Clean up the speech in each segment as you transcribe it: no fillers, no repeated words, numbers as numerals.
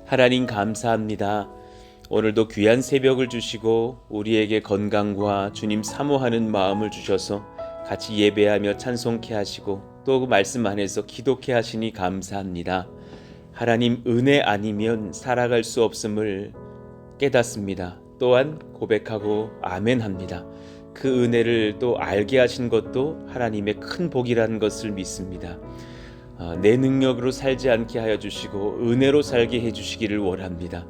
하나님 감사합니다. 오늘도 귀한 새벽을 주시고 우리에게 건강과 주님 사모하는 마음을 주셔서 같이 예배하며 찬송케 하시고 또 그 말씀 안에서 기도케 하시니 감사합니다. 하나님 은혜 아니면 살아갈 수 없음을 깨닫습니다. 또한 고백하고 아멘합니다. 그 은혜를 또 알게 하신 것도 하나님의 큰 복이라는 것을 믿습니다. 내 능력으로 살지 않게 하여 주시고 은혜로 살게 해 주시기를 원합니다.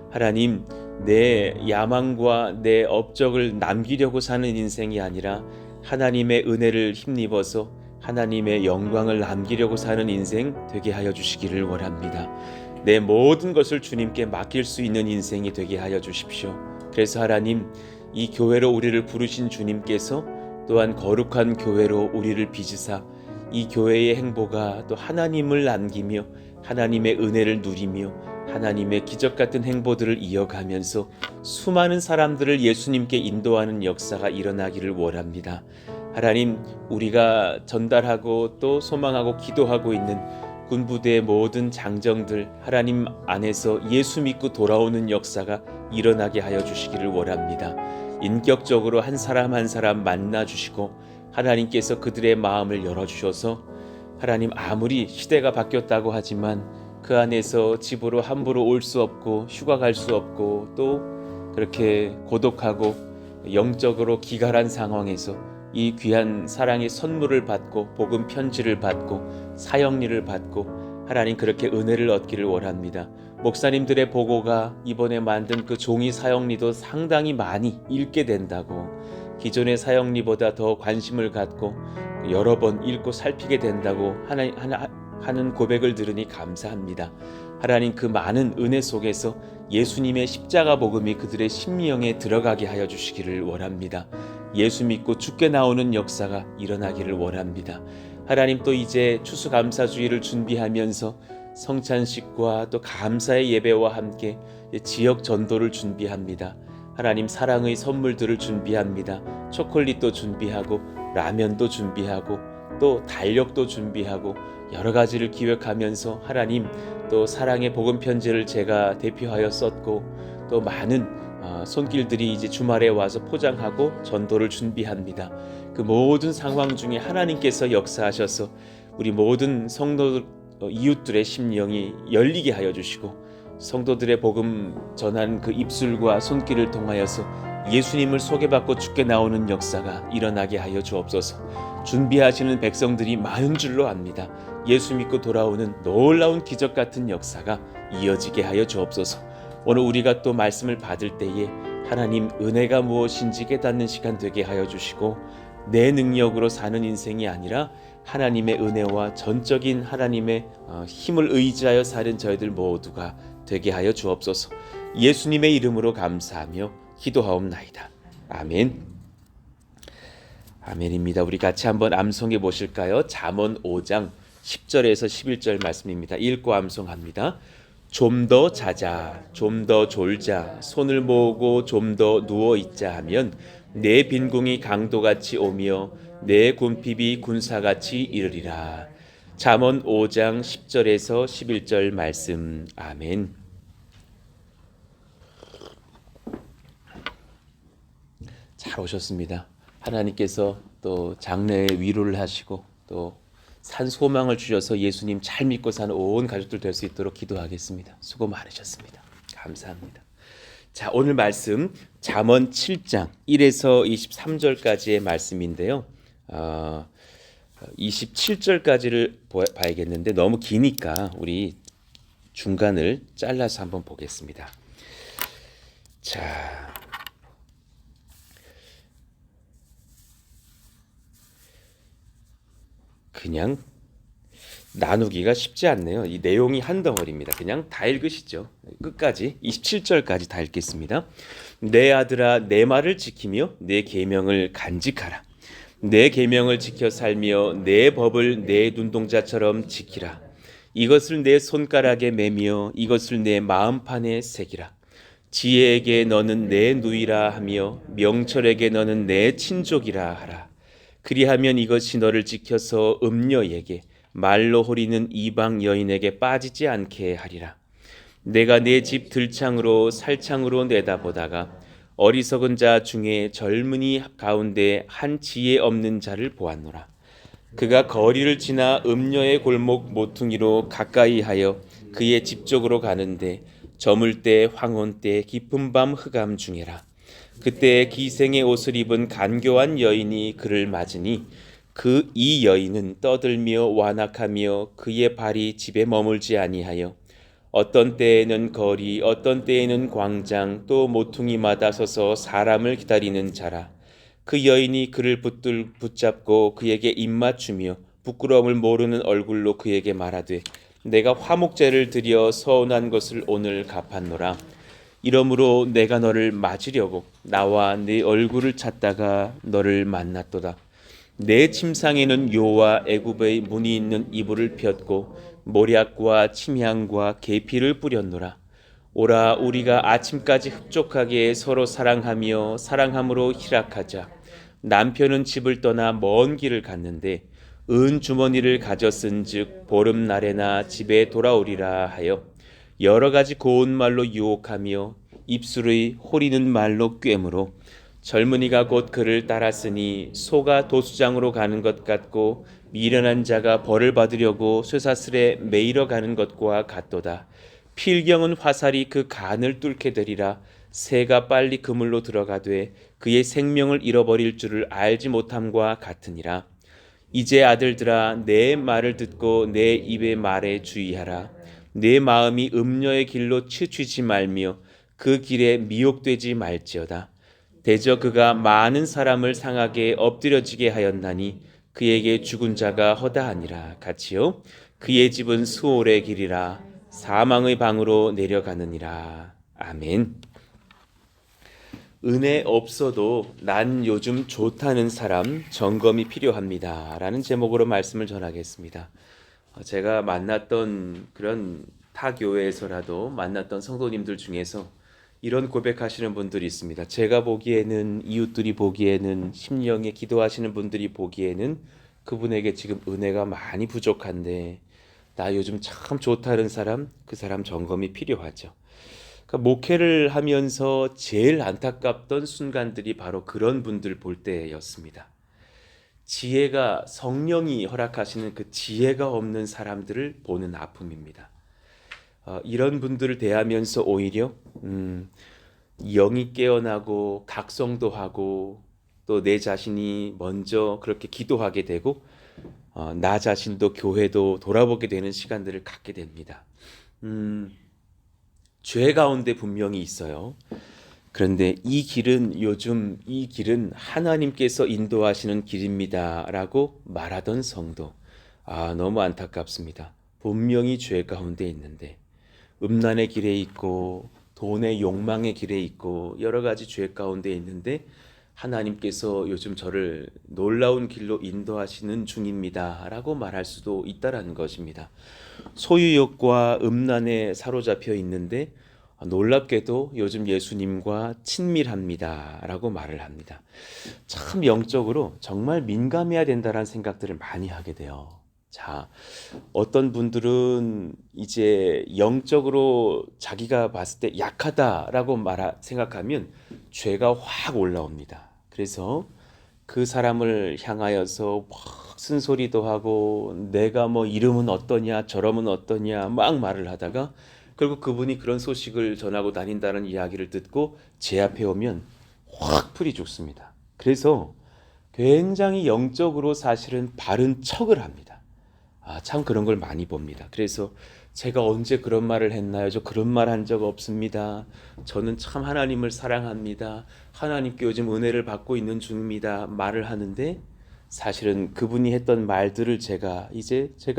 하나님, 내 야망과 내 업적을 남기려고 사는 인생이 아니라 하나님의 은혜를 힘입어서 하나님의 영광을 남기려고 사는 인생 되게 하여 주시기를 원합니다. 내 모든 것을 주님께 맡길 수 있는 인생이 되게 하여 주십시오. 그래서 하나님, 이 교회로 우리를 부르신 주님께서 또한 거룩한 교회로 우리를 빚으사 이 교회의 행보가 또 하나님을 남기며 하나님의 은혜를 누리며 하나님의 기적 같은 행보들을 이어가면서 수많은 사람들을 예수님께 인도하는 역사가 일어나기를 원합니다. 하나님, 우리가 전달하고 또 소망하고 기도하고 있는 군부대의 모든 장정들 하나님 안에서 예수 믿고 돌아오는 역사가 일어나게 하여 주시기를 원합니다. 인격적으로 한 사람 한 사람 만나 주시고 하나님께서 그들의 마음을 열어주셔서 하나님, 아무리 시대가 바뀌었다고 하지만 그 안에서 집으로 함부로 올 수 없고 휴가 갈 수 없고 또 그렇게 고독하고 영적으로 기갈한 상황에서 이 귀한 사랑의 선물을 받고 복음 편지를 받고 사역리를 받고 하나님 그렇게 은혜를 얻기를 원합니다. 목사님들의 보고가 이번에 만든 그 종이 사역리도 상당히 많이 읽게 된다고, 기존의 사역리보다 더 관심을 갖고 여러 번 읽고 살피게 된다고 하는 고백을 들으니 감사합니다. 하나님, 그 많은 은혜 속에서 예수님의 십자가 복음이 그들의 심령에 들어가게 하여 주시기를 원합니다. 예수 믿고 죽게 나오는 역사가 일어나기를 원합니다. 하나님, 또 이제 추수감사주의를 준비하면서 성찬식과 또 감사의 예배와 함께 지역 전도를 준비합니다. 하나님, 사랑의 선물들을 준비합니다. 초콜릿도 준비하고 라면도 준비하고 또 달력도 준비하고 여러 가지를 기획하면서 하나님, 또 사랑의 복음 편지를 제가 대표하여 썼고 또 많은 손길들이 이제 주말에 와서 포장하고 전도를 준비합니다. 그 모든 상황 중에 하나님께서 역사하셔서 우리 모든 성도 이웃들의 심령이 열리게 하여 주시고 성도들의 복음 전한 그 입술과 손길을 통하여서 예수님을 소개받고 죽게 나오는 역사가 일어나게 하여 주옵소서. 준비하시는 백성들이 많은 줄로 압니다. 예수 믿고 돌아오는 놀라운 기적 같은 역사가 이어지게 하여 주옵소서. 오늘 우리가 또 말씀을 받을 때에 하나님 은혜가 무엇인지 깨닫는 시간 되게 하여 주시고 내 능력으로 사는 인생이 아니라 하나님의 은혜와 전적인 하나님의 힘을 의지하여 사는 저희들 모두가 되게 하여 주옵소서. 예수님의 이름으로 감사하며 기도하옵나이다. 아멘. 아멘입니다. 우리 같이 한번 암송해 보실까요? 잠언 5장 10절에서 11절 말씀입니다. 읽고 암송합니다. 좀 더 자자, 좀 더 졸자, 손을 모으고 좀 더 누워있자 하면 내 빈궁이 강도같이 오며 내 군핍이 군사같이 이르리라. 잠언 5장 10절에서 11절 말씀. 아멘. 잘 오셨습니다. 하나님께서 또 장래에 위로를 하시고 또 산 소망을 주셔서 예수님 잘 믿고 사는 온 가족들 될 수 있도록 기도하겠습니다. 수고 많으셨습니다. 감사합니다. 자, 오늘 말씀 잠언 7장 1에서 23절까지의 말씀인데요. 27절까지를 봐야겠는데 너무 기니까 우리 중간을 잘라서 한번 보겠습니다. 자, 그냥 나누기가 쉽지 않네요. 이 내용이 한 덩어리입니다. 그냥 다 읽으시죠. 끝까지 27절까지 다 읽겠습니다. 내 아들아, 내 말을 지키며 내 계명을 간직하라. 내 계명을 지켜 살며 내 법을 내 눈동자처럼 지키라. 이것을 내 손가락에 매며 이것을 내 마음판에 새기라. 지혜에게 너는 내 누이라 하며 명철에게 너는 내 친족이라 하라. 그리하면 이것이 너를 지켜서 음녀에게 말로 호리는 이방 여인에게 빠지지 않게 하리라. 내가 내 집 들창으로 살창으로 내다보다가 어리석은 자 중에 젊은이 가운데 한 지혜 없는 자를 보았노라. 그가 거리를 지나 음녀의 골목 모퉁이로 가까이 하여 그의 집 쪽으로 가는데 저물 때 황혼 때 깊은 밤 흑암 중에라. 그때 기생의 옷을 입은 간교한 여인이 그를 맞으니 그 이 여인은 떠들며 완악하며 그의 발이 집에 머물지 아니하여 어떤 때에는 거리 어떤 때에는 광장 또 모퉁이마다 서서 사람을 기다리는 자라. 그 여인이 그를 붙잡고 그에게 입맞추며 부끄러움을 모르는 얼굴로 그에게 말하되 내가 화목제를 드려 서운한 것을 오늘 갚았노라. 이러므로 내가 너를 맞으려고 나와 네 얼굴을 찾다가 너를 만났도다. 내 침상에는 요와 애굽의 무늬 있는 이불을 폈고 모략과 침향과 계피를 뿌렸노라. 오라 우리가 아침까지 흡족하게 서로 사랑하며 사랑함으로 희락하자. 남편은 집을 떠나 먼 길을 갔는데 은 주머니를 가졌은즉 보름날에나 집에 돌아오리라 하여 여러 가지 고운 말로 유혹하며 입술의 호리는 말로 꿰므로 젊은이가 곧 그를 따랐으니 소가 도수장으로 가는 것 같고 미련한 자가 벌을 받으려고 쇠사슬에 매이러 가는 것과 같도다. 필경은 화살이 그 간을 뚫게 되리라. 새가 빨리 그물로 들어가되 그의 생명을 잃어버릴 줄을 알지 못함과 같으니라. 이제 아들들아 내 말을 듣고 내 입의 말에 주의하라. 내 마음이 음녀의 길로 치우치지 말며 그 길에 미혹되지 말지어다. 대저 그가 많은 사람을 상하게 엎드려지게 하였나니 그에게 죽은 자가 허다하니라. 같이요 그의 집은 수올의 길이라 사망의 방으로 내려가느니라. 아멘. 은혜 없어도 난 요즘 좋다는 사람 점검이 필요합니다 라는 제목으로 말씀을 전하겠습니다. 제가 만났던 그런 타 교회에서라도 만났던 성도님들 중에서 이런 고백하시는 분들이 있습니다. 제가 보기에는, 이웃들이 보기에는, 심령에 기도하시는 분들이 보기에는 그분에게 지금 은혜가 많이 부족한데 나 요즘 참 좋다는 사람, 그 사람 점검이 필요하죠. 그러니까 목회를 하면서 제일 안타깝던 순간들이 바로 그런 분들 볼 때였습니다. 지혜가, 성령이 허락하시는 그 지혜가 없는 사람들을 보는 아픔입니다. 이런 분들을 대하면서 오히려 영이 깨어나고 각성도 하고 또 내 자신이 먼저 그렇게 기도하게 되고 나 자신도 교회도 돌아보게 되는 시간들을 갖게 됩니다. 죄 가운데 분명히 있어요. 그런데 요즘 이 길은 하나님께서 인도하시는 길입니다라고 말하던 성도, 너무 안타깝습니다. 분명히 죄 가운데 있는데 음란의 길에 있고 돈의 욕망의 길에 있고 여러 가지 죄 가운데 있는데 하나님께서 요즘 저를 놀라운 길로 인도하시는 중입니다라고 말할 수도 있다라는 것입니다. 소유욕과 음란에 사로잡혀 있는데 놀랍게도 요즘 예수님과 친밀합니다라고 말을 합니다. 참 영적으로 정말 민감해야 된다라는 생각들을 많이 하게 돼요. 자, 어떤 분들은 이제 영적으로 자기가 봤을 때 약하다라고 생각하면 죄가 확 올라옵니다. 그래서 그 사람을 향하여서 막 쓴소리도 하고 내가 뭐 이름은 어떠냐 저러면 어떠냐 막 말을 하다가 결국 그분이 그런 소식을 전하고 다닌다는 이야기를 듣고 제 앞에 오면 확 풀이 죽습니다. 그래서 굉장히 영적으로 사실은 바른 척을 합니다. 참 그런 걸 많이 봅니다. 그래서 제가 언제 그런 말을 했나요? 저 그런 말 한 적 없습니다. 저는 참 하나님을 사랑합니다. 하나님께 요즘 은혜를 받고 있는 중입니다. 말을 하는데 사실은 그분이 했던 말들을 제가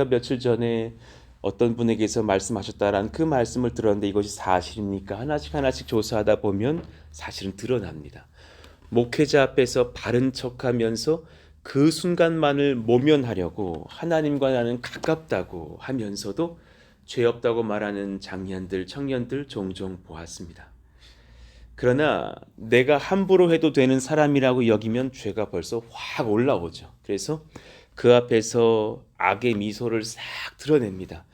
며칠 전에 어떤 분에게서 말씀하셨다라는 그 말씀을 들었는데 이것이 사실입니까? 하나씩 조사하다 보면 사실은 드러납니다. 목회자 앞에서 바른 척하면서 그 순간만을 모면하려고 하나님과 나는 가깝다고 하면서도 죄 없다고 말하는 장년들, 청년들 종종 보았습니다. 그러나 내가 함부로 해도 되는 사람이라고 여기면 죄가 벌써 확 올라오죠. 그래서 그 앞에서 악의 미소를 싹 드러냅니다.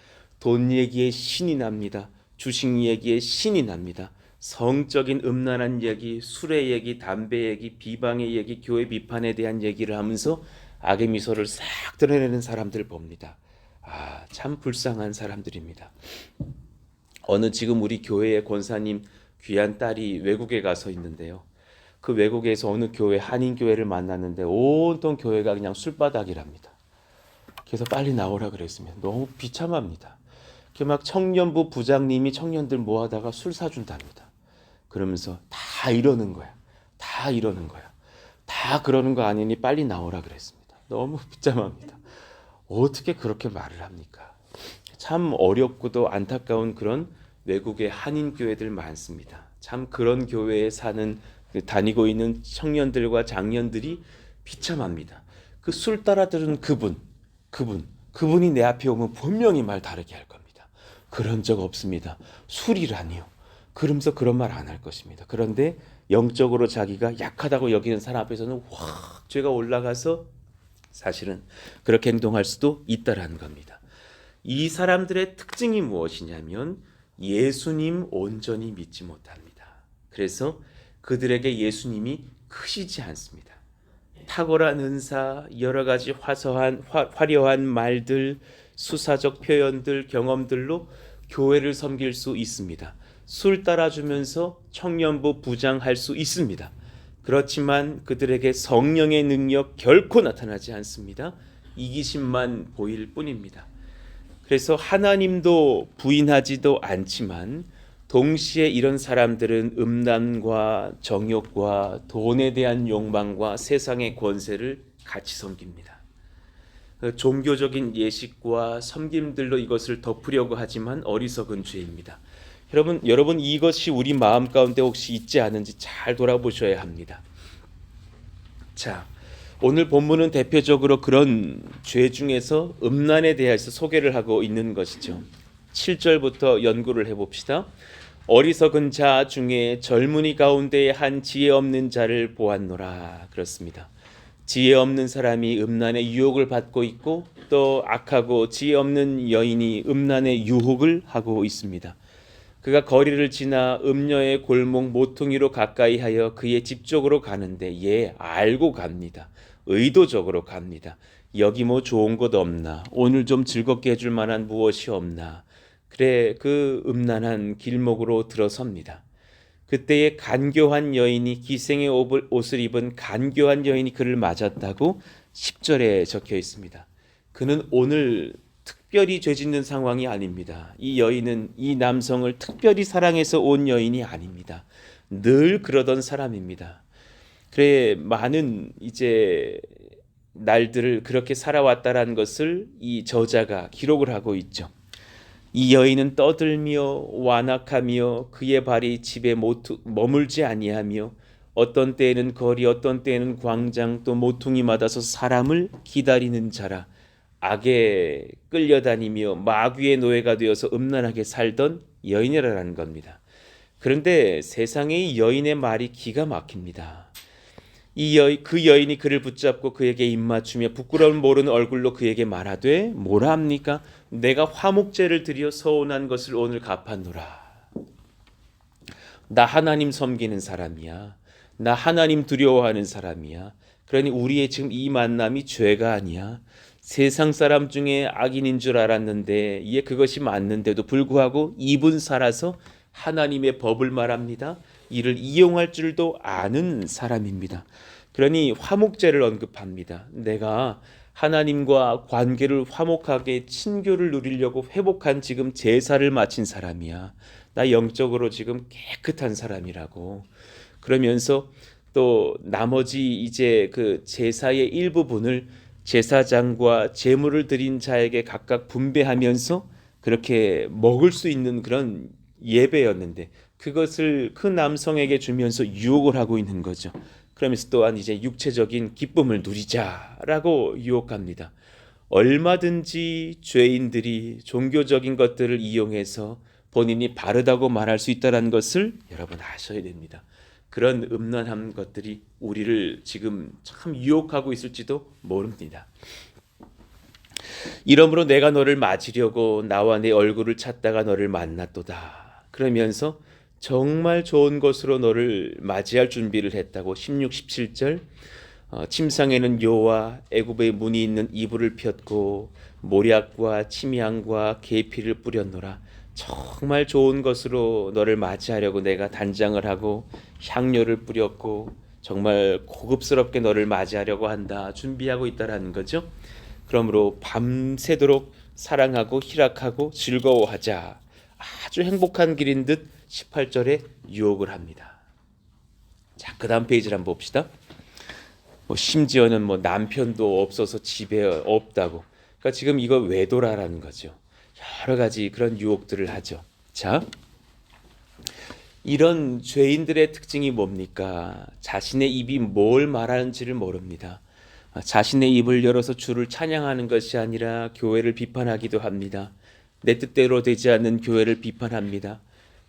돈 얘기에 신이 납니다. 주식 얘기에 신이 납니다. 성적인 음란한 얘기, 술의 얘기, 담배 얘기, 비방의 얘기, 교회 비판에 대한 얘기를 하면서 악의 미소를 싹 드러내는 사람들 봅니다. 참 불쌍한 사람들입니다. 어느 지금 우리 교회의 권사님 귀한 딸이 외국에 가서 있는데요. 그 외국에서 어느 교회, 한인교회를 만났는데 온통 교회가 그냥 술바닥이랍니다. 그래서 빨리 나오라 그랬으면 너무 비참합니다. 막 청년부 부장님이 청년들 모아다가 술 사준답니다. 그러면서 다 이러는 거야. 다 이러는 거야. 다 그러는 거 아니니 빨리 나오라 그랬습니다. 너무 비참합니다. 어떻게 그렇게 말을 합니까? 참 어렵고도 안타까운 그런 외국의 한인 교회들 많습니다. 참 그런 교회에 사는 다니고 있는 청년들과 장년들이 비참합니다. 그 술 따라 들은 그분이 내 앞에 오면 분명히 말 다르게 할 겁니다. 그런 적 없습니다. 술이라니요. 그러면서 그런 말 안 할 것입니다. 그런데 영적으로 자기가 약하다고 여기는 사람 앞에서는 확 죄가 올라가서 사실은 그렇게 행동할 수도 있다라는 겁니다. 이 사람들의 특징이 무엇이냐면 예수님 온전히 믿지 못합니다. 그래서 그들에게 예수님이 크시지 않습니다. 탁월한 은사, 여러 가지 화려한 말들, 수사적 표현들, 경험들로 교회를 섬길 수 있습니다. 술 따라주면서 청년부 부장할 수 있습니다. 그렇지만 그들에게 성령의 능력 결코 나타나지 않습니다. 이기심만 보일 뿐입니다. 그래서 하나님도 부인하지도 않지만 동시에 이런 사람들은 음란과 정욕과 돈에 대한 욕망과 세상의 권세를 같이 섬깁니다. 종교적인 예식과 섬김들로 이것을 덮으려고 하지만 어리석은 죄입니다. 여러분 이것이 우리 마음 가운데 혹시 있지 않은지 잘 돌아보셔야 합니다. 자, 오늘 본문은 대표적으로 그런 죄 중에서 음란에 대해서 소개를 하고 있는 것이죠. 7절부터 연구를 해봅시다. 어리석은 자 중에 젊은이 가운데 한 지혜 없는 자를 보았노라. 그렇습니다. 지혜 없는 사람이 음란의 유혹을 받고 있고 또 악하고 지혜 없는 여인이 음란의 유혹을 하고 있습니다. 그가 거리를 지나 음녀의 골목 모퉁이로 가까이 하여 그의 집 쪽으로 가는데 알고 갑니다. 의도적으로 갑니다. 여기 뭐 좋은 곳 없나? 오늘 좀 즐겁게 해줄 만한 무엇이 없나? 그래 그 음란한 길목으로 들어섭니다. 그때에 간교한 여인이 기생의 옷을 입은 간교한 여인이 그를 맞았다고 10절에 적혀 있습니다. 그는 오늘 특별히 죄짓는 상황이 아닙니다. 이 여인은 이 남성을 특별히 사랑해서 온 여인이 아닙니다. 늘 그러던 사람입니다. 그래 많은 이제 날들을 그렇게 살아왔다라는 것을 이 저자가 기록을 하고 있죠. 이 여인은 떠들며 완악하며 그의 발이 집에 머물지 아니하며 어떤 때에는 거리 어떤 때에는 광장 또 모퉁이마다서 사람을 기다리는 자라. 악에 끌려다니며 마귀의 노예가 되어서 음란하게 살던 여인이라는 겁니다. 그런데 세상의 여인의 말이 기가 막힙니다. 그 여인이 그를 붙잡고 그에게 입맞추며 부끄러움 모르는 얼굴로 그에게 말하되 뭐라 합니까? 내가 화목제를 드려 서운한 것을 오늘 갚았노라. 나 하나님 섬기는 사람이야. 나 하나님 두려워하는 사람이야. 그러니 우리의 지금 이 만남이 죄가 아니야. 세상 사람 중에 악인인 줄 알았는데 그것이 맞는데도 불구하고 입은 살아서 하나님의 법을 말합니다. 이를 이용할 줄도 아는 사람입니다. 그러니 화목제를 언급합니다. 내가 하나님과 관계를 화목하게 친교를 누리려고 회복한 지금 제사를 마친 사람이야. 나 영적으로 지금 깨끗한 사람이라고. 그러면서 또 나머지 이제 그 제사의 일부분을 제사장과 제물을 드린 자에게 각각 분배하면서 그렇게 먹을 수 있는 그런 예배였는데 그것을 그 남성에게 주면서 유혹을 하고 있는 거죠. 그러면서 또한 이제 육체적인 기쁨을 누리자라고 유혹합니다. 얼마든지 죄인들이 종교적인 것들을 이용해서 본인이 바르다고 말할 수 있다는 것을 여러분 아셔야 됩니다. 그런 음란한 것들이 우리를 지금 참 유혹하고 있을지도 모릅니다. 이러므로 내가 너를 맞으려고 나와 내 얼굴을 찾다가 너를 만났도다. 그러면서 정말 좋은 것으로 너를 맞이할 준비를 했다고 16, 17절 침상에는 요와 애굽의 문이 있는 이불을 폈고 모략과 침향과 계피를 뿌렸노라. 정말 좋은 것으로 너를 맞이하려고 내가 단장을 하고 향료를 뿌렸고 정말 고급스럽게 너를 맞이하려고 한다. 준비하고 있다라는 거죠. 그러므로 밤새도록 사랑하고 희락하고 즐거워하자. 아주 행복한 길인 듯 18절에 유혹을 합니다. 자, 그 다음 페이지를 한번 봅시다. 심지어는 남편도 없어서 집에 없다고. 그러니까 지금 이거 외도라라는 거죠. 여러 가지 그런 유혹들을 하죠. 자, 이런 죄인들의 특징이 뭡니까? 자신의 입이 뭘 말하는지를 모릅니다. 자신의 입을 열어서 주를 찬양하는 것이 아니라 교회를 비판하기도 합니다. 내 뜻대로 되지 않는 교회를 비판합니다.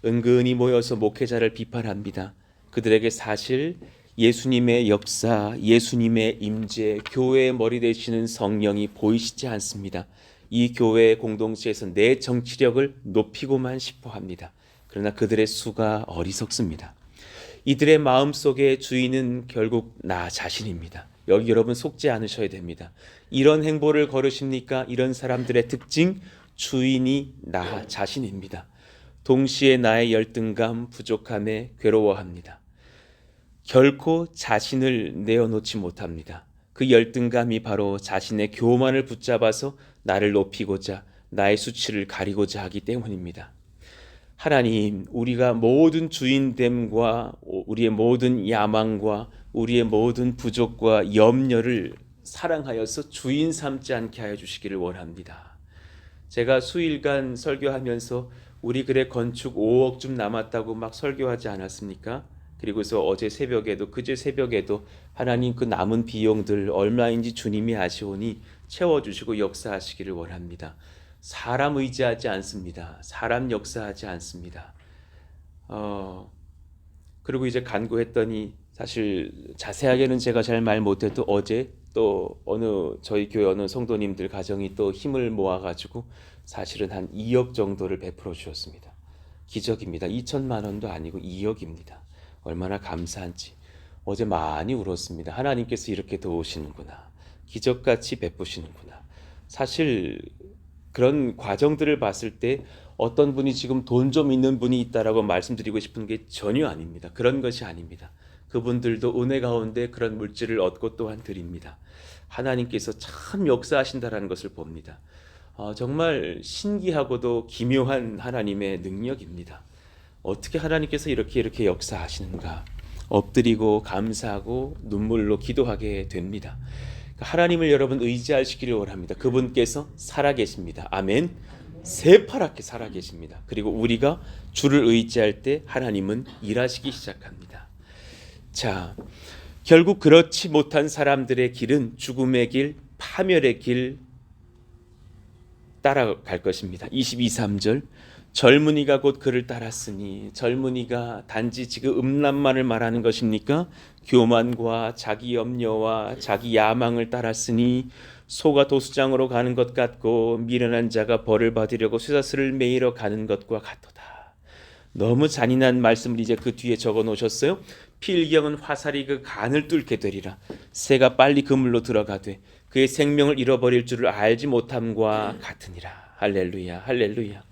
은근히 모여서 목회자를 비판합니다. 그들에게 사실 예수님의 역사, 예수님의 임재, 교회의 머리 되시는 성령이 보이시지 않습니다. 이 교회 공동체에서 내 정치력을 높이고만 싶어 합니다. 그러나 그들의 수가 어리석습니다. 이들의 마음속의 주인은 결국 나 자신입니다. 여기 여러분 속지 않으셔야 됩니다. 이런 행보를 걸으십니까? 이런 사람들의 특징, 주인이 나 자신입니다. 동시에 나의 열등감, 부족함에 괴로워합니다. 결코 자신을 내어놓지 못합니다. 그 열등감이 바로 자신의 교만을 붙잡아서 나를 높이고자 나의 수치를 가리고자 하기 때문입니다. 하나님, 우리가 모든 주인됨과 우리의 모든 야망과 우리의 모든 부족과 염려를 사랑하여서 주인 삼지 않게 하여 주시기를 원합니다. 제가 수일간 설교하면서 우리 글에 건축 5억쯤 남았다고 막 설교하지 않았습니까? 그리고서 어제 새벽에도 그제 새벽에도 하나님 그 남은 비용들 얼마인지 주님이 아시오니 채워주시고 역사하시기를 원합니다. 사람 의지하지 않습니다. 사람 역사하지 않습니다. 그리고 이제 간구했더니 사실 자세하게는 제가 잘 말 못해도 어제 또 저희 교회 어느 성도님들 가정이 또 힘을 모아가지고 사실은 한 2억 정도를 베풀어 주셨습니다. 기적입니다. 2천만 원도 아니고 2억입니다. 얼마나 감사한지 어제 많이 울었습니다. 하나님께서 이렇게 도우시는구나. 기적같이 베푸시는구나. 사실 그런 과정들을 봤을 때 어떤 분이 지금 돈 좀 있는 분이 있다라고 말씀드리고 싶은 게 전혀 아닙니다. 그런 것이 아닙니다. 그분들도 은혜 가운데 그런 물질을 얻고 또한 드립니다. 하나님께서 참 역사하신다라는 것을 봅니다. 정말 신기하고도 기묘한 하나님의 능력입니다. 어떻게 하나님께서 이렇게 역사하시는가? 엎드리고 감사하고 눈물로 기도하게 됩니다. 하나님을 여러분 의지하시기를 원합니다. 그분께서 살아계십니다. 아멘. 새파랗게 살아계십니다. 그리고 우리가 주를 의지할 때 하나님은 일하시기 시작합니다. 자, 결국 그렇지 못한 사람들의 길은 죽음의 길, 파멸의 길 따라갈 것입니다. 22, 3절 젊은이가 곧 그를 따랐으니 젊은이가 단지 지금 음란만을 말하는 것입니까? 교만과 자기 염려와 자기 야망을 따랐으니 소가 도수장으로 가는 것 같고 미련한 자가 벌을 받으려고 쇠사슬을 매이러 가는 것과 같도다. 너무 잔인한 말씀을 이제 그 뒤에 적어 놓으셨어요. 필경은 화살이 그 간을 뚫게 되리라. 새가 빨리 그물로 들어가되 그의 생명을 잃어버릴 줄을 알지 못함과 같으니라. 할렐루야, 할렐루야.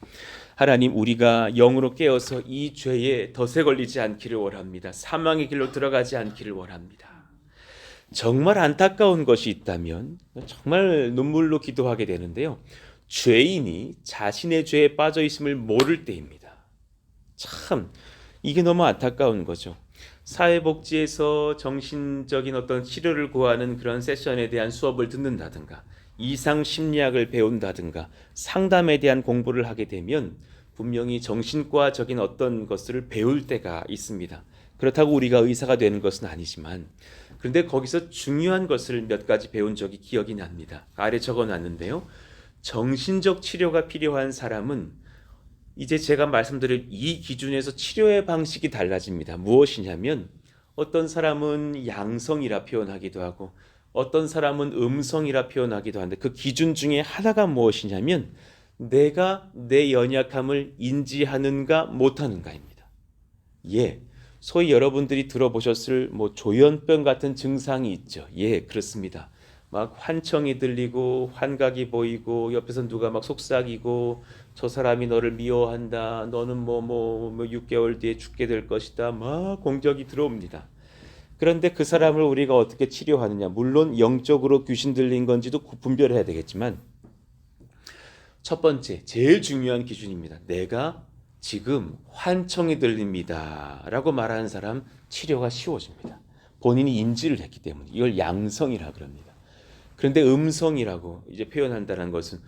하나님, 우리가 영으로 깨어서 이 죄에 덫에 걸리지 않기를 원합니다. 사망의 길로 들어가지 않기를 원합니다. 정말 안타까운 것이 있다면 정말 눈물로 기도하게 되는데요. 죄인이 자신의 죄에 빠져 있음을 모를 때입니다. 참 이게 너무 안타까운 거죠. 사회복지에서 정신적인 어떤 치료를 구하는 그런 세션에 대한 수업을 듣는다든가 이상 심리학을 배운다든가 상담에 대한 공부를 하게 되면 분명히 정신과적인 어떤 것을 배울 때가 있습니다. 그렇다고 우리가 의사가 되는 것은 아니지만 그런데 거기서 중요한 것을 몇 가지 배운 적이 기억이 납니다. 아래 적어놨는데요. 정신적 치료가 필요한 사람은 이제 제가 말씀드릴 이 기준에서 치료의 방식이 달라집니다. 무엇이냐면 어떤 사람은 양성이라 표현하기도 하고 어떤 사람은 음성이라 표현하기도 하는데 그 기준 중에 하나가 무엇이냐면 내가 내 연약함을 인지하는가 못하는가입니다. 예, 소위 여러분들이 들어보셨을 조현병 같은 증상이 있죠. 예, 그렇습니다. 막 환청이 들리고 환각이 보이고 옆에서 누가 막 속삭이고 저 사람이 너를 미워한다. 너는 6개월 뒤에 죽게 될 것이다. 막 공격이 들어옵니다. 그런데 그 사람을 우리가 어떻게 치료하느냐? 물론 영적으로 귀신 들린 건지도 분별해야 되겠지만 첫 번째, 제일 중요한 기준입니다. 내가 지금 환청이 들립니다. 라고 말하는 사람 치료가 쉬워집니다. 본인이 인지를 했기 때문에. 이걸 양성이라 그럽니다. 그런데 음성이라고 이제 표현한다는 것은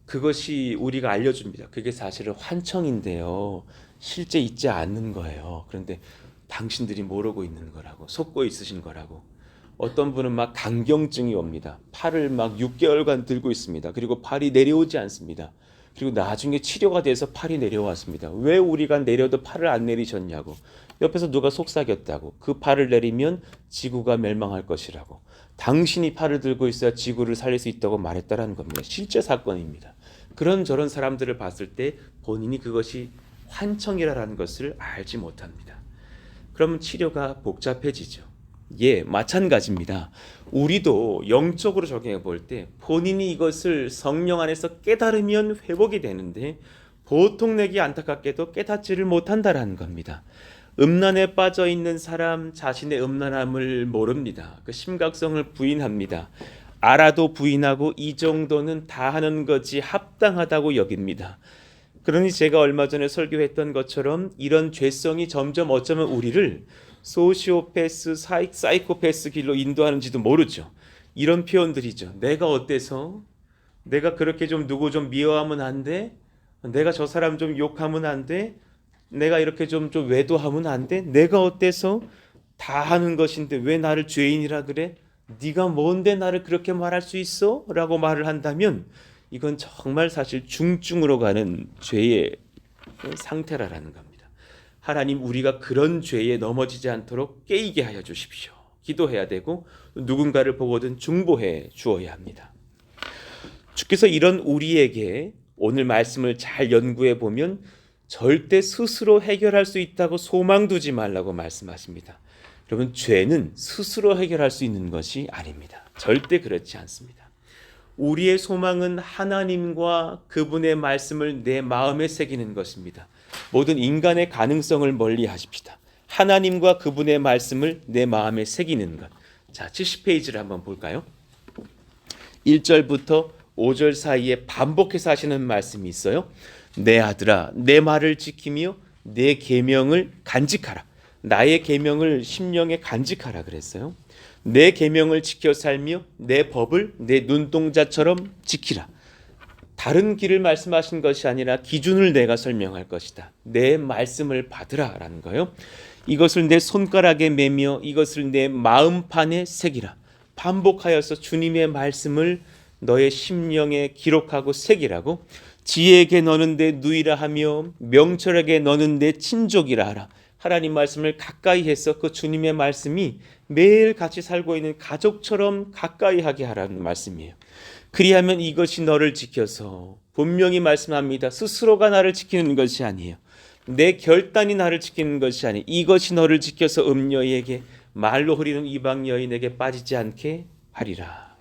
그것이 우리가 알려줍니다. 그게 사실은 환청인데요. 실제 있지 않는 거예요. 그런데 당신들이 모르고 있는 거라고, 속고 있으신 거라고. 어떤 분은 막 강경증이 옵니다. 팔을 막 6개월간 들고 있습니다. 그리고 팔이 내려오지 않습니다. 그리고 나중에 치료가 돼서 팔이 내려왔습니다. 왜 우리가 내려도 팔을 안 내리셨냐고. 옆에서 누가 속삭였다고. 그 팔을 내리면 지구가 멸망할 것이라고. 당신이 팔을 들고 있어야 지구를 살릴 수 있다고 말했다라는 겁니다. 실제 사건입니다. 그런저런 사람들을 봤을 때 본인이 그것이 환청이라는 것을 알지 못합니다. 그러면 치료가 복잡해지죠. 예, 마찬가지입니다. 우리도 영적으로 적용해 볼 때 본인이 이것을 성령 안에서 깨달으면 회복이 되는데 보통 내게 안타깝게도 깨닫지를 못한다라는 겁니다. 음란에 빠져 있는 사람 자신의 음란함을 모릅니다. 그 심각성을 부인합니다. 알아도 부인하고 이 정도는 다 하는 거지 합당하다고 여깁니다. 그러니 제가 얼마 전에 설교했던 것처럼 이런 죄성이 점점 어쩌면 우리를 소시오패스, 사이코패스 길로 인도하는지도 모르죠. 이런 표현들이죠. 내가 어때서? 내가 그렇게 좀 누구 좀 미워하면 안 돼? 내가 저 사람 좀 욕하면 안 돼? 내가 이렇게 좀 외도하면 안 돼? 내가 어때서? 다 하는 것인데 왜 나를 죄인이라 그래? 네가 뭔데 나를 그렇게 말할 수 있어? 라고 말을 한다면 이건 정말 사실 중증으로 가는 죄의 상태라는 겁니다. 하나님, 우리가 그런 죄에 넘어지지 않도록 깨이게 하여 주십시오. 기도해야 되고 누군가를 보고든 중보해 주어야 합니다. 주께서 이런 우리에게 오늘 말씀을 잘 연구해 보면 절대 스스로 해결할 수 있다고 소망 두지 말라고 말씀하십니다. 여러분, 죄는 스스로 해결할 수 있는 것이 아닙니다. 절대 그렇지 않습니다. 우리의 소망은 하나님과 그분의 말씀을 내 마음에 새기는 것입니다. 모든 인간의 가능성을 멀리 하십시다. 하나님과 그분의 말씀을 내 마음에 새기는 것. 자, 70페이지를 한번 볼까요? 1절부터 5절 사이에 반복해서 하시는 말씀이 있어요. 내 아들아, 내 말을 지키며 내 계명을 간직하라. 나의 계명을 심령에 간직하라 그랬어요. 내 계명을 지켜 살며 내 법을 내 눈동자처럼 지키라. 다른 길을 말씀하신 것이 아니라 기준을 내가 설명할 것이다. 내 말씀을 받으라 라는 거예요. 이것을 내 손가락에 매며 이것을 내 마음판에 새기라. 반복하여서 주님의 말씀을 너의 심령에 기록하고 새기라고. 지혜에게 너는 내 누이라 하며 명철에게 너는 내 친족이라 하라. 하나님 말씀을 가까이 해서 그 주님의 말씀이 매일 같이 살고 있는 가족처럼 가까이 하게 하라는 말씀이에요. 그리하면 이것이 너를 지켜서, 분명히 말씀합니다. 스스로가 나를 지키는 것이 아니에요. 내 결단이 나를 지키는 것이 아니에요. 이것이 너를 지켜서 음녀에게, 말로 흐리는 이방 여인에게 빠지지 않게 하리라.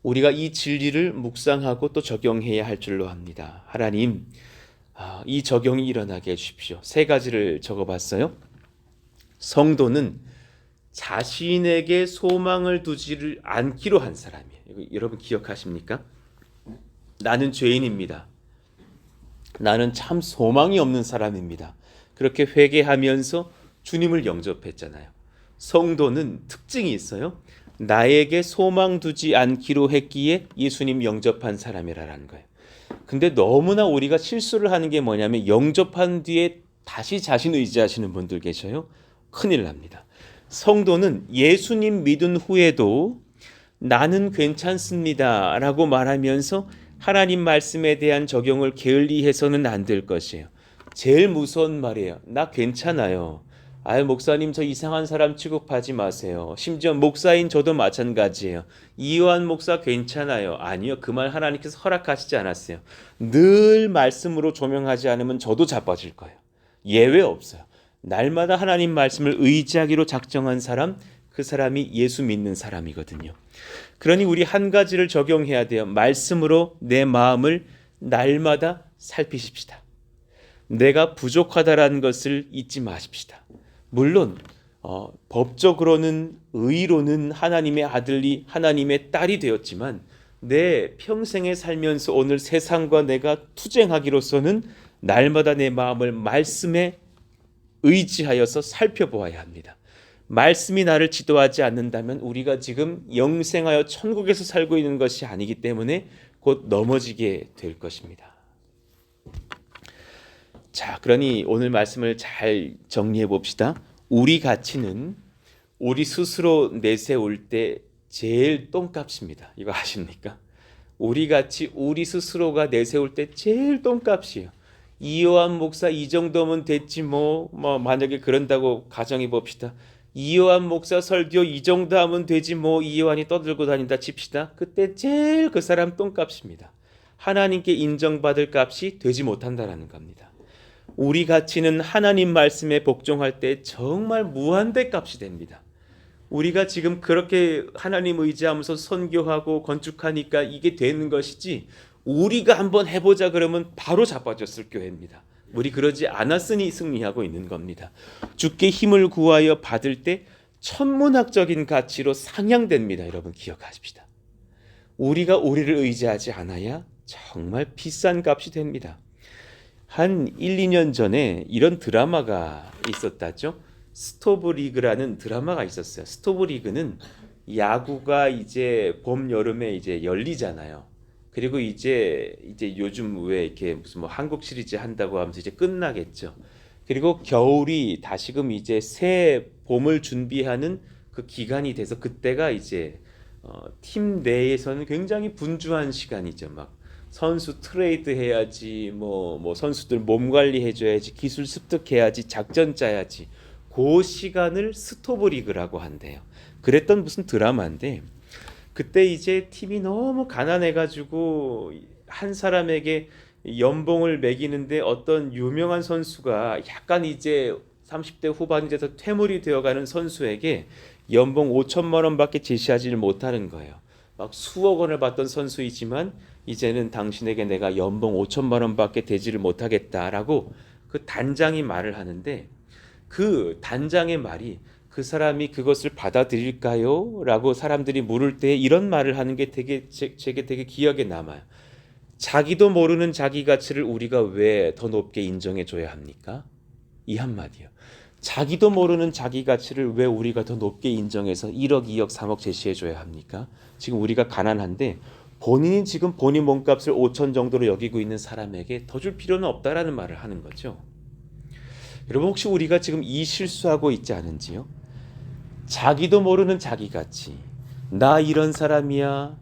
우리가 이 진리를 묵상하고 또 적용해야 할 줄로 압니다. 하나님, 이 적용이 일어나게 해주십시오. 3가지를 적어봤어요. 성도는 자신에게 소망을 두지를 않기로 한 사람이에요. 이거 여러분 기억하십니까? 나는 죄인입니다. 나는 참 소망이 없는 사람입니다. 그렇게 회개하면서 주님을 영접했잖아요. 성도는 특징이 있어요. 나에게 소망 두지 않기로 했기에 예수님 영접한 사람이라는 거예요. 근데 너무나 우리가 실수를 하는 게 뭐냐면 영접한 뒤에 다시 자신 의지하시는 분들 계셔요. 큰일 납니다. 성도는 예수님 믿은 후에도 나는 괜찮습니다 라고 말하면서 하나님 말씀에 대한 적용을 게을리해서는 안 될 것이에요. 제일 무서운 말이에요. 나 괜찮아요. 아유, 목사님 저 이상한 사람 취급하지 마세요. 심지어 목사인 저도 마찬가지예요. 이요한 목사 괜찮아요. 아니요. 그 말 하나님께서 허락하시지 않았어요. 늘 말씀으로 조명하지 않으면 저도 자빠질 거예요. 예외 없어요. 날마다 하나님 말씀을 의지하기로 작정한 사람, 그 사람이 예수 믿는 사람이거든요. 그러니 우리 한 가지를 적용해야 돼요. 말씀으로 내 마음을 날마다 살피십시다. 내가 부족하다라는 것을 잊지 마십시다. 물론 법적으로는 의로는 하나님의 아들이 하나님의 딸이 되었지만 내 평생에 살면서 오늘 세상과 내가 투쟁하기로서는 날마다 내 마음을 말씀에 의지하여서 살펴보아야 합니다. 말씀이 나를 지도하지 않는다면 우리가 지금 영생하여 천국에서 살고 있는 것이 아니기 때문에 곧 넘어지게 될 것입니다. 자, 그러니 오늘 말씀을 잘 정리해 봅시다. 우리 가치는 우리 스스로 내세울 때 제일 똥값입니다. 이거 아십니까? 우리 가치 우리 스스로가 내세울 때 제일 똥값이에요. 이요한 목사 이 정도면 됐지 뭐 만약에 그런다고 가정해 봅시다. 이요한 목사 설교 이 정도 하면 되지 뭐 이요한이 떠들고 다닌다 칩시다. 그때 제일 그 사람 똥값입니다. 하나님께 인정받을 값이 되지 못한다라는 겁니다. 우리 가치는 하나님 말씀에 복종할 때 정말 무한대 값이 됩니다. 우리가 지금 그렇게 하나님 의지하면서 선교하고 건축하니까 이게 되는 것이지 우리가 한번 해보자 그러면 바로 자빠졌을 교회입니다. 우리 그러지 않았으니 승리하고 있는 겁니다. 주께 힘을 구하여 받을 때 천문학적인 가치로 상향됩니다. 여러분 기억하십시다. 우리가 우리를 의지하지 않아야 정말 비싼 값이 됩니다. 한 1, 2년 전에 이런 드라마가 있었다죠. 스토브 리그라는 드라마가 있었어요. 스토브 리그는 야구가 이제 봄 여름에 이제 열리잖아요. 그리고 이제 요즘 왜 이렇게 무슨 뭐 한국 시리즈 한다고 하면서 이제 끝나겠죠. 그리고 겨울이 다시금 이제 새 봄을 준비하는 그 기간이 돼서 그때가 이제 팀 내에서는 굉장히 분주한 시간이죠. 막 선수 트레이드 해야지, 뭐 선수들 몸 관리 해줘야지, 기술 습득해야지, 작전 짜야지. 그 시간을 스토브 리그라고 한대요. 그랬던 무슨 드라마인데 그때 이제 팀이 너무 가난해가지고 한 사람에게 연봉을 매기는데 어떤 유명한 선수가 약간 이제 30대 후반이 돼서 퇴물이 되어가는 선수에게 연봉 5천만 원밖에 제시하지를 못하는 거예요. 막 수억 원을 받던 선수이지만 이제는 당신에게 내가 연봉 5천만 원밖에 되지를 못하겠다라고 그 단장이 말을 하는데 그 단장의 말이 그 사람이 그것을 받아들일까요? 라고 사람들이 물을 때 이런 말을 하는 게 제게 되게 기억에 남아요. 자기도 모르는 자기 가치를 우리가 왜 더 높게 인정해 줘야 합니까? 이 한마디요. 자기도 모르는 자기 가치를 왜 우리가 더 높게 인정해서 1억, 2억, 3억 제시해 줘야 합니까? 지금 우리가 가난한데 본인이 지금 본인 몸값을 5천 정도로 여기고 있는 사람에게 더 줄 필요는 없다라는 말을 하는 거죠. 여러분 혹시 우리가 지금 이 실수하고 있지 않은지요? 자기도 모르는 자기 가치. 나 이런 사람이야.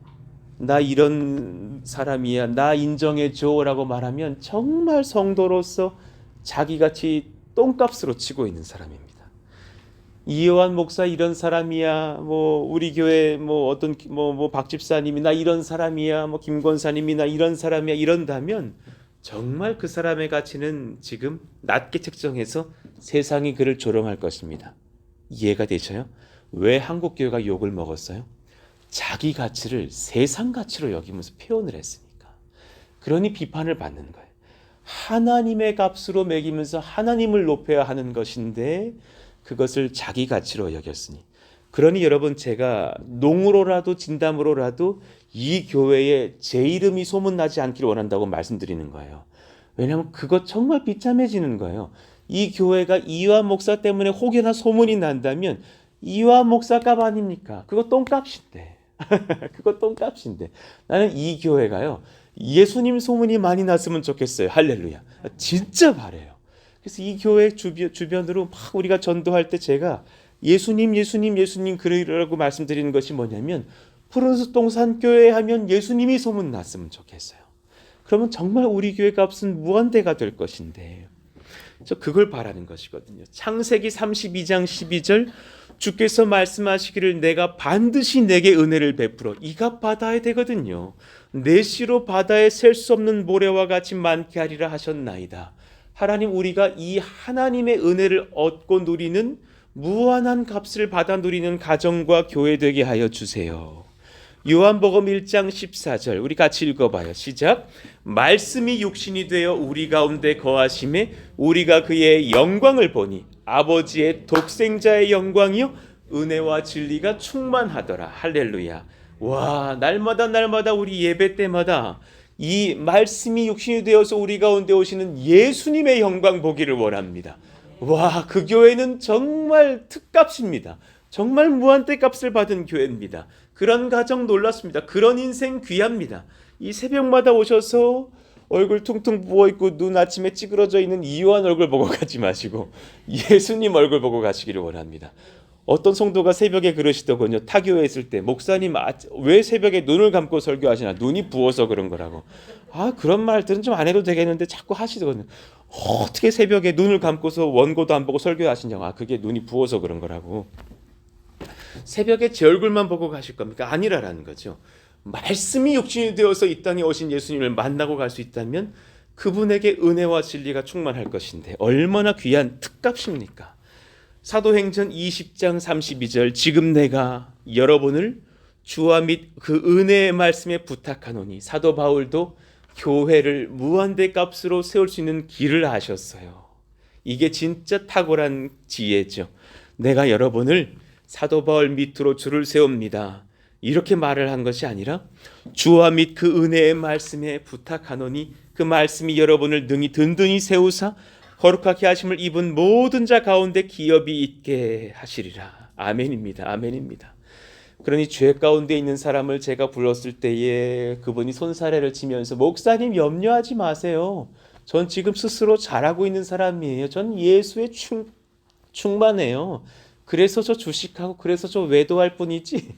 나 이런 사람이야. 나 인정해줘 라고 말하면 정말 성도로서 자기 가치 똥값으로 치고 있는 사람입니다. 이요한 목사 이런 사람이야. 뭐 우리 교회 뭐 어떤 박 집사님이 나 이런 사람이야. 뭐 김 권사님이 나 이런 사람이야. 이런다면 정말 그 사람의 가치는 지금 낮게 책정해서 세상이 그를 조롱할 것입니다. 이해가 되셔요? 왜 한국 교회가 욕을 먹었어요? 자기 가치를 세상 가치로 여기면서 표현을 했으니까. 그러니 비판을 받는 거예요. 하나님의 값으로 매기면서 하나님을 높여야 하는 것인데 그것을 자기 가치로 여겼으니. 그러니 여러분 제가 농으로라도 진담으로라도 이 교회에 제 이름이 소문나지 않기를 원한다고 말씀드리는 거예요. 왜냐하면 그것 정말 비참해지는 거예요. 이 교회가 이요한 목사 때문에 혹여나 소문이 난다면 이요한 목사 값 아닙니까? 그거 똥값인데. 그거 똥값인데. 나는 이 교회가요. 예수님 소문이 많이 났으면 좋겠어요. 할렐루야. 진짜 바래요. 그래서 이 교회 주변으로 막 우리가 전도할 때 제가 예수님 그러라고 말씀드리는 것이 뭐냐면 푸른숲동산 교회 하면 예수님이 소문났으면 좋겠어요. 그러면 정말 우리 교회 값은 무한대가 될 것인데 저 그걸 바라는 것이거든요. 창세기 32장 12절 주께서 말씀하시기를 내가 반드시 내게 은혜를 베풀어 이가 받아야 되거든요. 내 씨로 바다에 셀 수 없는 모래와 같이 많게 하리라 하셨나이다. 하나님, 우리가 이 하나님의 은혜를 얻고 누리는 무한한 값을 받아 누리는 가정과 교회 되게 하여 주세요. 요한복음 1장 14절 우리 같이 읽어봐요. 시작. 말씀이 육신이 되어 우리 가운데 거하심에 우리가 그의 영광을 보니 아버지의 독생자의 영광이요 은혜와 진리가 충만하더라. 할렐루야. 와, 날마다 우리 예배 때마다 이 말씀이 육신이 되어서 우리 가운데 오시는 예수님의 영광 보기를 원합니다. 와, 그 교회는 정말 특값입니다. 정말 무한대 값을 받은 교회입니다. 그런 가정 놀랐습니다. 그런 인생 귀합니다. 이 새벽마다 오셔서 얼굴 퉁퉁 부어있고 눈 아침에 찌그러져 있는 이요한 얼굴 보고 가지 마시고 예수님 얼굴 보고 가시기를 원합니다. 어떤 성도가 새벽에 그러시더군요. 타교에 있을 때 목사님 왜 새벽에 눈을 감고 설교하시나? 눈이 부어서 그런 거라고. 그런 말들은 좀 안 해도 되겠는데 자꾸 하시더군요. 어떻게 새벽에 눈을 감고서 원고도 안 보고 설교하시냐고. 그게 눈이 부어서 그런 거라고. 새벽에 제 얼굴만 보고 가실 겁니까? 아니라라는 거죠. 말씀이 육신이 되어서 이 땅에 오신 예수님을 만나고 갈 수 있다면 그분에게 은혜와 진리가 충만할 것인데 얼마나 귀한 특값입니까? 사도행전 20장 32절 지금 내가 여러분을 주와 및 그 은혜의 말씀에 부탁하노니 사도 바울도 교회를 무한대 값으로 세울 수 있는 길을 아셨어요. 이게 진짜 탁월한 지혜죠. 내가 여러분을 사도 바울 밑으로 줄을 세웁니다. 이렇게 말을 한 것이 아니라 주와 및 그 은혜의 말씀에 부탁하노니 그 말씀이 여러분을 능히 든든히 세우사 거룩하게 하심을 입은 모든 자 가운데 기업이 있게 하시리라. 아멘입니다. 아멘입니다. 그러니 죄 가운데 있는 사람을 제가 불렀을 때에 그분이 손사래를 치면서 목사님 염려하지 마세요. 전 지금 스스로 잘하고 있는 사람이에요. 전 예수에 충만해요. 그래서 저 주식하고 그래서 저 외도할 뿐이지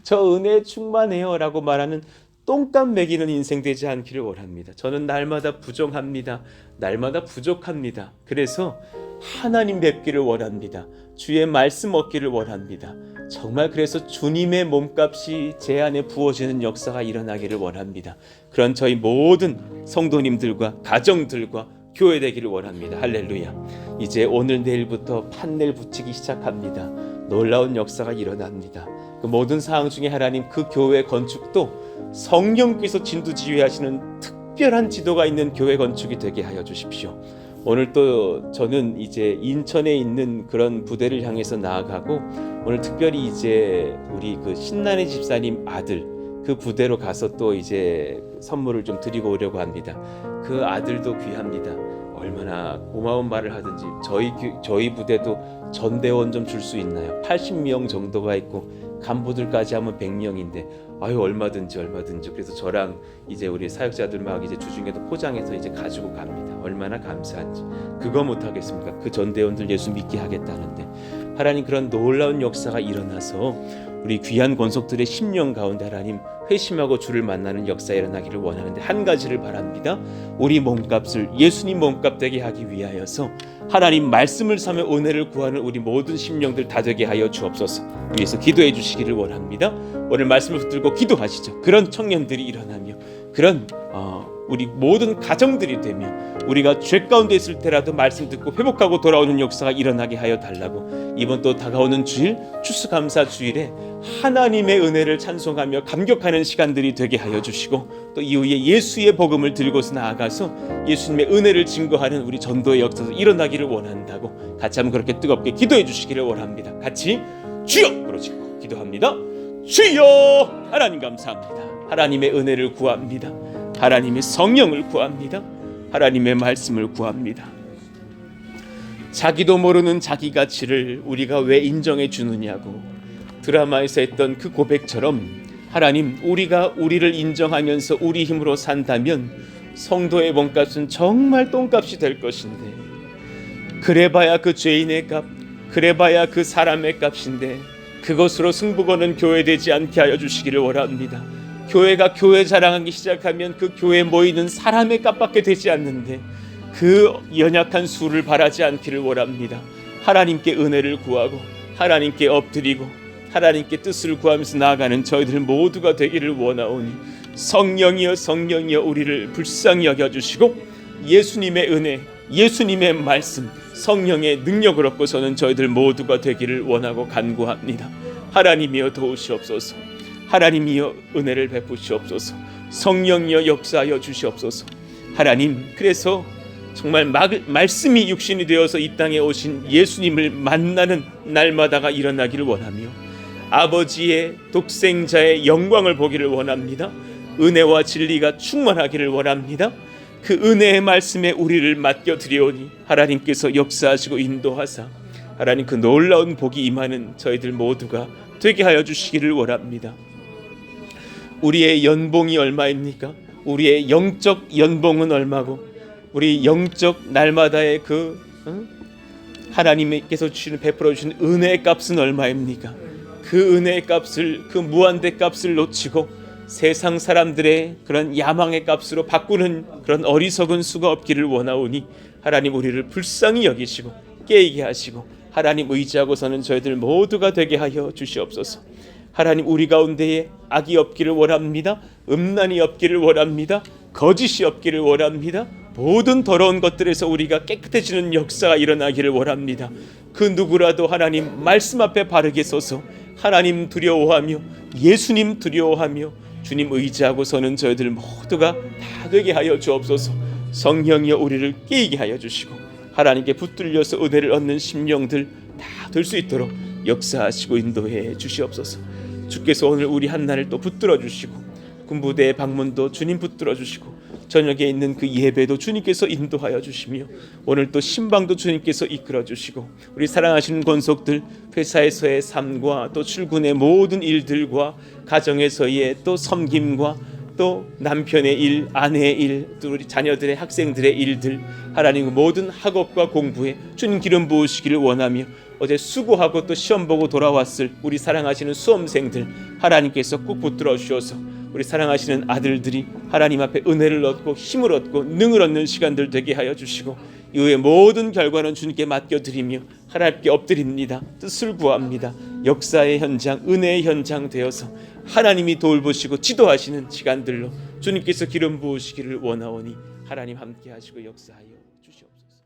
저 은혜에 충만해요 라고 말하는 똥값 매기는 인생 되지 않기를 원합니다. 저는 날마다 부정합니다. 날마다 부족합니다. 그래서 하나님 뵙기를 원합니다. 주의 말씀 얻기를 원합니다. 정말 그래서 주님의 몸값이 제 안에 부어지는 역사가 일어나기를 원합니다. 그런 저희 모든 성도님들과 가정들과 교회 되기를 원합니다. 할렐루야. 이제 오늘 내일부터 판넬 붙이기 시작합니다. 놀라운 역사가 일어납니다. 그 모든 사항 중에 하나님 그 교회 건축도 성령께서 진두지휘하시는 특별한 지도가 있는 교회 건축이 되게 하여 주십시오. 오늘 또 저는 이제 인천에 있는 그런 부대를 향해서 나아가고 오늘 특별히 이제 우리 그 신난의 집사님 아들 그 부대로 가서 또 이제 선물을 좀 드리고 오려고 합니다. 그 아들도 귀합니다. 얼마나 고마운 말을 하든지 저희 부대도 전대원 좀 줄 수 있나요? 80명 정도가 있고 간부들까지 하면 100명인데 얼마든지 그래서 저랑 이제 우리 사역자들 막 이제 주중에도 포장해서 이제 가지고 갑니다. 얼마나 감사한지. 그거 못 하겠습니까? 그 전대원들 예수 믿게 하겠다는데 하나님 그런 놀라운 역사가 일어나서 우리 귀한 권속들의 심령 가운데 하나님 회심하고 주를 만나는 역사 일어나기를 원하는데 한 가지를 바랍니다. 우리 몸값을 예수님 몸값 되게 하기 위하여서 하나님 말씀을 사며 은혜를 구하는 우리 모든 심령들 다 되게 하여 주옵소서. 위해서 기도해 주시기를 원합니다. 오늘 말씀을 붙들고 기도하시죠. 그런 청년들이 일어나며 그런 우리 모든 가정들이 되며 우리가 죄 가운데 있을 때라도 말씀 듣고 회복하고 돌아오는 역사가 일어나게 하여 달라고 이번 또 다가오는 주일 추수감사 주일에 하나님의 은혜를 찬송하며 감격하는 시간들이 되게 하여 주시고 또 이후에 예수의 복음을 들고서 나아가서 예수님의 은혜를 증거하는 우리 전도의 역사도 일어나기를 원한다고 같이 한번 그렇게 뜨겁게 기도해 주시기를 원합니다. 같이 주여 부르짖고 기도합니다. 주여 하나님 감사합니다. 하나님의 은혜를 구합니다. 하나님의 성령을 구합니다. 하나님의 말씀을 구합니다. 자기도 모르는 자기 가치를 우리가 왜 인정해 주느냐고 드라마에서 했던 그 고백처럼 하나님 우리가 우리를 인정하면서 우리 힘으로 산다면 성도의 몸값은 정말 똥값이 될 것인데 그래봐야 그 죄인의 값 그래봐야 그 사람의 값인데 그것으로 승부 거는 교회 되지 않게 하여 주시기를 원합니다. 교회가 교회 자랑하기 시작하면 그 교회에 모이는 사람의 값밖에 되지 않는데 그 연약한 수를 바라지 않기를 원합니다. 하나님께 은혜를 구하고 하나님께 엎드리고 하나님께 뜻을 구하면서 나아가는 저희들 모두가 되기를 원하오니 성령이여 성령이여 우리를 불쌍히 여겨주시고 예수님의 은혜 예수님의 말씀 성령의 능력을 얻고서는 저희들 모두가 되기를 원하고 간구합니다. 하나님이여 도우시옵소서. 하나님이여 은혜를 베푸시옵소서. 성령이여 역사하여 주시옵소서. 하나님, 그래서 정말 말씀이 육신이 되어서 이 땅에 오신 예수님을 만나는 날마다가 일어나기를 원하며 아버지의 독생자의 영광을 보기를 원합니다. 은혜와 진리가 충만하기를 원합니다. 그 은혜의 말씀에 우리를 맡겨드리오니 하나님께서 역사하시고 인도하사 하나님 그 놀라운 복이 임하는 저희들 모두가 되게 하여 주시기를 원합니다. 우리의 연봉이 얼마입니까? 우리의 영적 연봉은 얼마고 우리 영적 날마다의 그 하나님께서 주시는 베풀어 주신 은혜의 값은 얼마입니까? 그 은혜의 값을 그 무한대 값을 놓치고 세상 사람들의 그런 야망의 값으로 바꾸는 그런 어리석은 수가 없기를 원하오니 하나님 우리를 불쌍히 여기시고 깨이게 하시고 하나님 의지하고서는 저희들 모두가 되게 하여 주시옵소서. 하나님 우리 가운데에 악이 없기를 원합니다. 음란이 없기를 원합니다. 거짓이 없기를 원합니다. 모든 더러운 것들에서 우리가 깨끗해지는 역사가 일어나기를 원합니다. 그 누구라도 하나님 말씀 앞에 바르게 서서 하나님 두려워하며 예수님 두려워하며 주님 의지하고서는 저희들 모두가 다 되게 하여 주옵소서. 성령이여 우리를 깨이게 하여 주시고 하나님께 붙들려서 은혜를 얻는 심령들 다 될 수 있도록 역사하시고 인도해 주시옵소서. 주께서 오늘 우리 한나를 또 붙들어 주시고 군부대의 방문도 주님 붙들어 주시고 저녁에 있는 그 예배도 주님께서 인도하여 주시며 오늘 또 신방도 주님께서 이끌어 주시고 우리 사랑하시는 권속들 회사에서의 삶과 또 출근의 모든 일들과 가정에서의 또 섬김과 또 남편의 일, 아내의 일, 또 우리 자녀들의 학생들의 일들 하나님 모든 학업과 공부에 주님 기름 부으시기를 원하며 어제 수고하고 또 시험 보고 돌아왔을 우리 사랑하시는 수험생들 하나님께서 꼭 붙들어 주셔서 우리 사랑하시는 아들들이 하나님 앞에 은혜를 얻고 힘을 얻고 능을 얻는 시간들 되게 하여 주시고 이후의 모든 결과는 주님께 맡겨드리며 하나님께 엎드립니다. 뜻을 구합니다. 역사의 현장, 은혜의 현장 되어서 하나님이 돌보시고 지도하시는 시간들로 주님께서 기름 부으시기를 원하오니 하나님 함께 하시고 역사하여 주시옵소서.